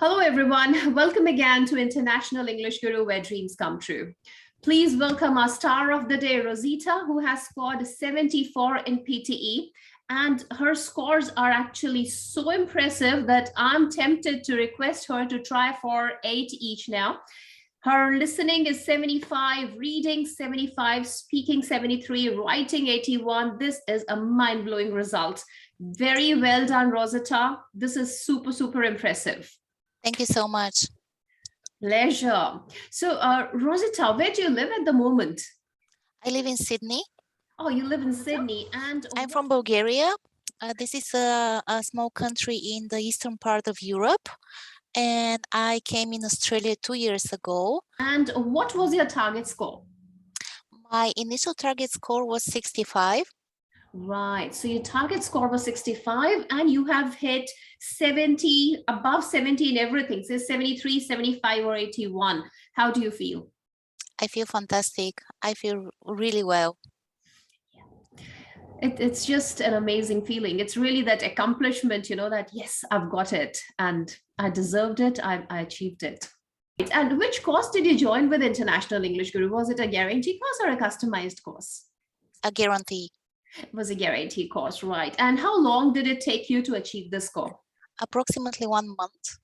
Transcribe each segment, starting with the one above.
Hello, everyone. Welcome again to International English Guru, where dreams come true. Please welcome our star of the day, Rositsa, who has scored 74 in PTE. And her scores are actually so impressive that I'm tempted to request her to try for 8 each now. Her listening is 75, reading 75, speaking 73, writing 81. This is a mind-blowing result. Very well done, Rositsa. This is super, super impressive. Thank you so much. Pleasure. So, Rositsa, where do you live at the moment? I live in Sydney. Oh, you live in Sydney. And I'm from Bulgaria. This is a small country in the eastern part of Europe. And I came in Australia 2 years ago. And what was your target score? My initial target score was 65. Right. So your target score was 65 and you have hit 70, above 70 in everything. So 73, 75 or 81. How do you feel? I feel fantastic. I feel really well. It's just an amazing feeling. It's really that accomplishment, you know, that yes, I've got it and I deserved it. I achieved it. And which course did you join with International English Guru? Was it a guarantee course or a customized course? A guarantee. It was a guarantee course, right? And how long did it take you to achieve the score? Approximately 1 month.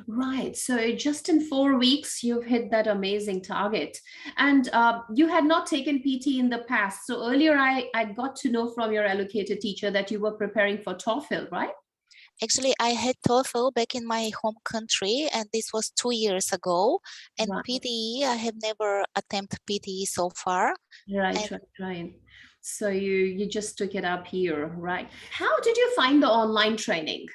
Right. So just in 4 weeks, you've hit that amazing target. And you had not taken PT in the past. So earlier, I got to know from your allocated teacher that you were preparing for TOEFL, right? Actually, I had TOEFL back in my home country, and this was 2 years ago. And Right. PTE, I have never attempted PTE so far. Right. So you just took it up here, right? How did you find the online training?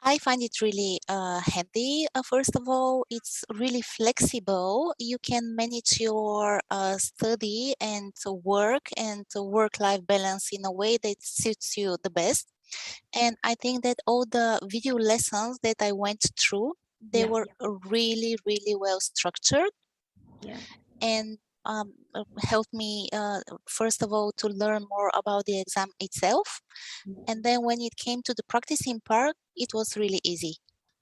I find it really handy. First of all, it's really flexible. You can manage your study and work-life balance in a way that suits you the best. And I think that all the video lessons that I went through, they were really, really well structured. Yeah. And helped me, first of all, to learn more about the exam itself. And then when it came to the practicing part, it was really easy.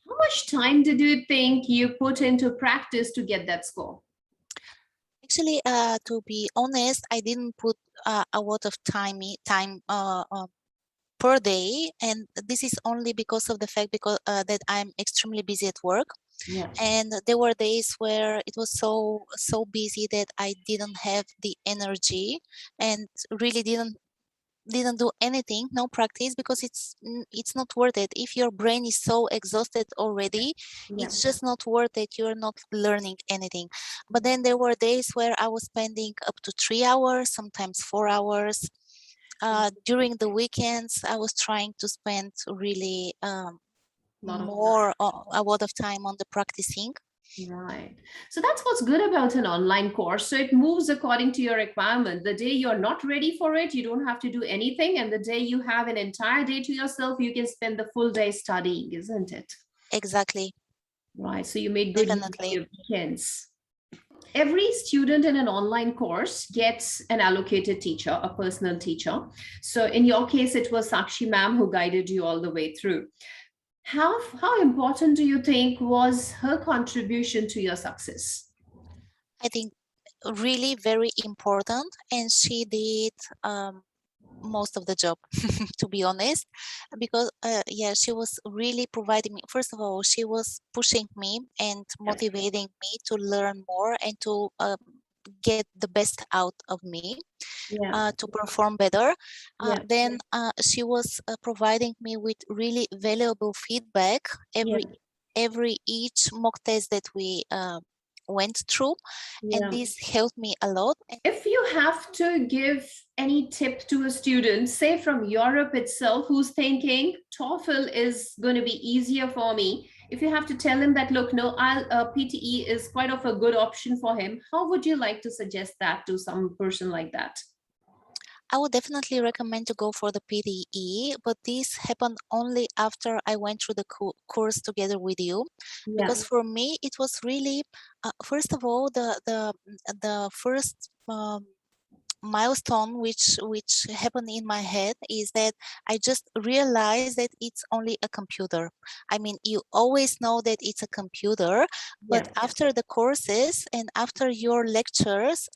How much time did you think you put into practice to get that score? Actually, to be honest, I didn't put a lot of time per day, and this is only because of the fact that I'm extremely busy at work. Yeah. And there were days where it was so busy that I didn't have the energy and really didn't do anything, no practice, because it's not worth it. If your brain is so exhausted already, it's just not worth it. You're not learning anything. But then there were days where I was spending up to 3 hours, sometimes 4 hours. During the weekends, I was trying to spend really a lot of time on the practicing. Right. So that's what's good about an online course. So it moves according to your requirement. The day you're not ready for it, you don't have to do anything. And the day you have an entire day to yourself, you can spend the full day studying, isn't it? Exactly. Right. So you made good use of your weekends. Every student in an online course gets an allocated teacher, a personal teacher. So in your case, it was 𝗪𝗓𝗄 ma'am who guided you all the way through. How important do you think was her contribution to your success? I think really very important, and she did most of the job, to be honest, because she was really providing me. First of all, she was pushing me and motivating me to learn more and to get the best out of me. To perform better. Then she was providing me with really valuable feedback each mock test that we went through, and this helped me a lot. If you have to give any tip to a student, say from Europe itself, who's thinking TOEFL is going to be easier for me, if you have to tell him that, look, no, PTE is quite of a good option for him, how would you like to suggest that to some person like that? I would definitely recommend to go for the PTE, but this happened only after I went through the course together with you. Because for me, it was really, first of all, the first milestone which happened in my head is that I just realized that it's only a computer. I mean, you always know that it's a computer, but Yeah. after the courses and after your lectures,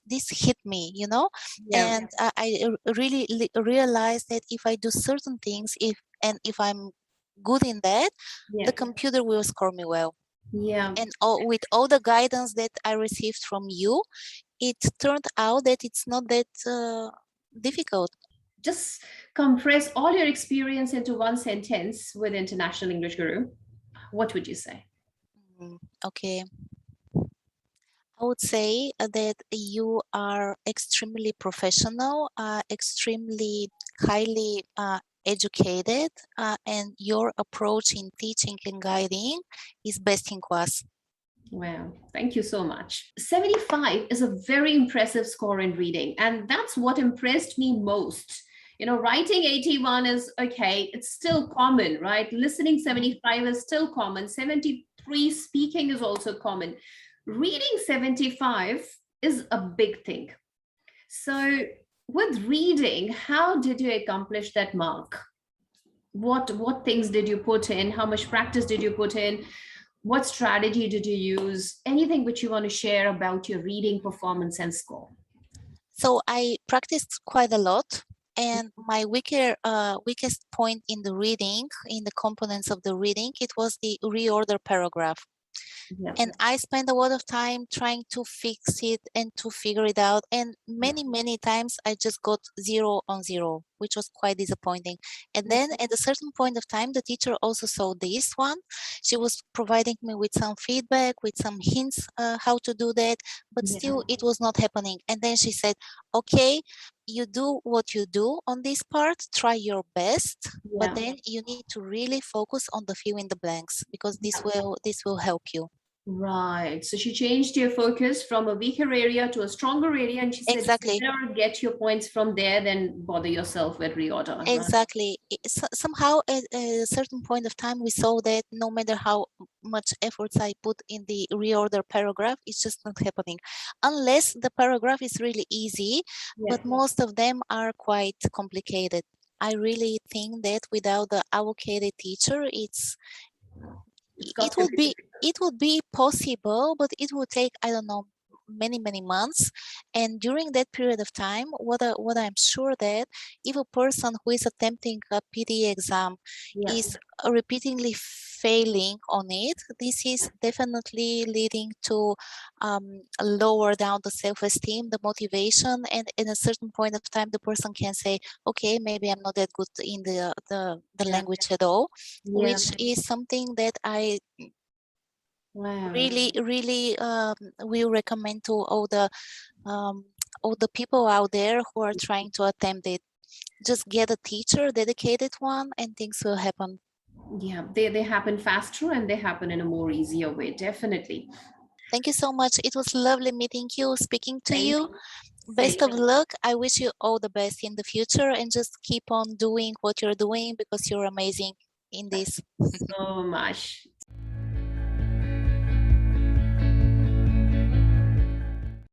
this hit me, you know, Yeah. and I really realized that if I do certain things, if I'm good in that, Yeah. the computer will score me well. Yeah. And with all the guidance that I received from you, it turned out that it's not that difficult. Just compress all your experience into one sentence with International English Guru. What would you say? Okay. I would say that you are extremely professional, extremely highly educated, and your approach in teaching and guiding is best in class. Wow, thank you so much. 75 is a very impressive score in reading, and that's what impressed me most. You know, writing 81 is okay, it's still common, right? Listening 75 is still common. 73 speaking is also common. Reading 75 is a big thing. So with reading, how did you accomplish that mark? What things did you put in? How much practice did you put in? What strategy did you use? Anything which you want to share about your reading performance and score? So I practiced quite a lot, and my weakest point in the reading, in the components of the reading, it was the reorder paragraph. Yeah. And I spent a lot of time trying to fix it and to figure it out. And many times I just got 0 on 0, which was quite disappointing. And then at a certain point of time, the teacher also saw this one. She was providing me with some feedback, with some hints how to do that, but still it was not happening. And then she said, okay, you do what you do on this part, try your best, but then you need to really focus on the fill in the blanks, because this will help you. Right. So she changed your focus from a weaker area to a stronger area, and she said, exactly, better get your points from there than bother yourself with reorder. Exactly. Somehow at a certain point of time, we saw that no matter how much efforts I put in the reorder paragraph, it's just not happening. Unless the paragraph is really easy, but most of them are quite complicated. I really think that without the allocated teacher, it would be possible, but it would take, I don't know, many months. And during that period of time, what I'm sure that if a person who is attempting a PTE exam is repeatedly failing on it, this is definitely leading to lower down the self-esteem, the motivation, and at a certain point of time the person can say, okay, maybe I'm not that good in the language at all, which is something that I really will recommend to all the people out there who are trying to attempt it. Just get a teacher, dedicated one, and things will happen. Yeah, they happen faster and they happen in a more easier way, definitely. Thank you so much. It was lovely meeting you, speaking to you. Best of luck. I wish you all the best in the future, and just keep on doing what you're doing, because you're amazing in this. So much.